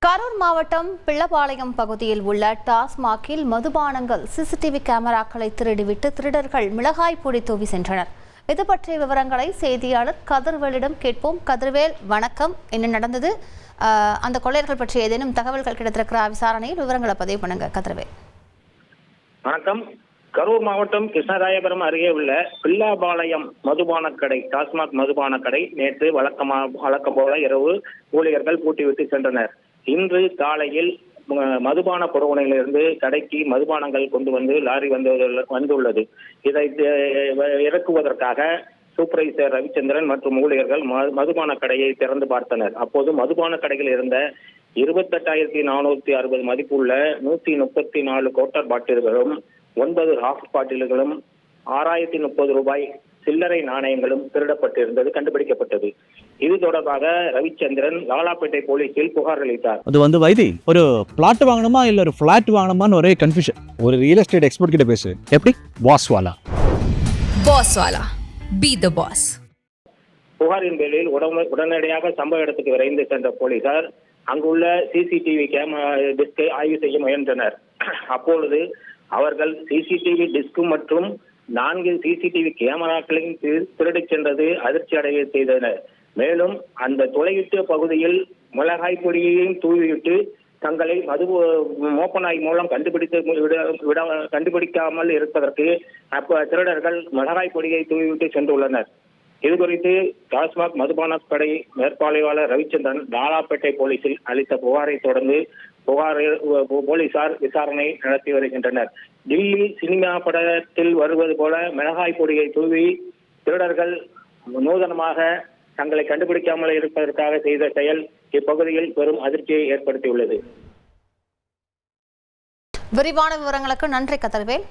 கரூர் மாவட்டம் பிள்ளபாளையம் பகுதியில் உள்ள டாஸ்மாகில் மதுபானங்கள் சிசிடிவி கேமராக்களை திருடிவிட்டு திருடர்கள் மிளகாய் பொடி தூவி சென்றனர். இது பற்றிய விவரங்களை செய்தியாளர் கதிர்வேலிடம் கேட்போம். கதிர்வேல், வணக்கம். என்ன நடந்தது? அந்த கொள்ளையர்கள் பற்றி ஏதேனும் தகவல்கள் கிடைத்திருக்கிற விசாரணையில் விவரங்களை பதிவு பண்ணுங்க கதிர்வேல். வணக்கம். கரூர் மாவட்டம் கிருஷ்ணராயபுரம் அருகே உள்ள பிள்ளாபாளையம் மதுபான கடை, டாஸ்மாக் மதுபான கடை நேற்று வழக்கம் போல இரவு ஊழியர்கள் பூட்டிவிட்டு சென்றனர். இன்று காலையில் மதுபான புறவணையிலிருந்து கடைக்கு மதுபானங்கள் கொண்டு வந்து லாரி வந்துள்ளது. இதை இறக்குவதற்காக சூப்பர்வைசர் ரவிச்சந்திரன் மற்றும் ஊழியர்கள் மதுபான கடையை திறந்து பார்த்தனர். அப்போது மதுபான கடையில் இருந்த 28,460 மதிப்புள்ள 134 குவார்ட்டர் பாட்டில்களும் 9 ஹாஃப் பாட்டில்களும் 6,030 ரூபாய் சில்லறை நாணயங்களும் திருடப்பட்டிருந்தது கண்டுபிடிக்கப்பட்டது. இது தொடர்பாக ரவிச்சந்திரன் லாலாப்பேட்டை போலீசில் புகார் அளித்தார். அது வைத்தி ஒரு பிளாட் வாங்கணுமா இல்ல ஒரு பிளாட் வாங்கணுமான்னு ஒரே கன்ஃபியூஷன். ஒரு ரியல் எஸ்டேட் எக்ஸ்பர்ட் கிட்ட பேசு. எப்படி? பாஸ்வாலா பி தி பாஸ். புகாரின் பேரில் உடனடியாக சம்பவ இடத்துக்கு விரைந்து சென்ற போலீசார் அங்குள்ள சிசிடிவி டிஸ்கை ஆய்வு செய்ய முயன்றனர். அப்பொழுது அவர்கள் சிசிடிவி டிஸ்க் மற்றும் 4 சிசிடிவி கேமராக்களையும் திருடிச் சென்றது அதிர்ச்சி அடைய செய்தனர். மேலும் அந்த தொலைவிட்ட பகுதியில் மிளகாய் பொடியையும் தூவிவிட்டு தங்களை மோப்பநாய் மூலம் கண்டுபிடிக்காமல் இருப்பதற்கு திருடர்கள் மிளகாய் பொடியை தூவிவிட்டு சென்றுள்ளனர். இதுகுறித்து டாஸ்மாக் மதுபான கடை மேற்பார்வையாளர் ரவிச்சந்திரன் லாலாப்பேட்டை போலீசில் அளித்த புகாரை தொடர்ந்து போலீசார் விசாரணை நடத்தி வருகின்றனர். டில்லி சினிமா படத்தில் வருவது போல மிளகாய் பொடியை தூவி திருடர்கள் நூதனமாக தங்களை கண்டுபிடிக்காமல் இருப்பதற்காக செய்த செயல் இப்பகுதியில் பெரும் அதிர்ச்சியை ஏற்படுத்தியுள்ளது. விரிவான விவரங்களுக்கு நன்றி கதிர்வேல்.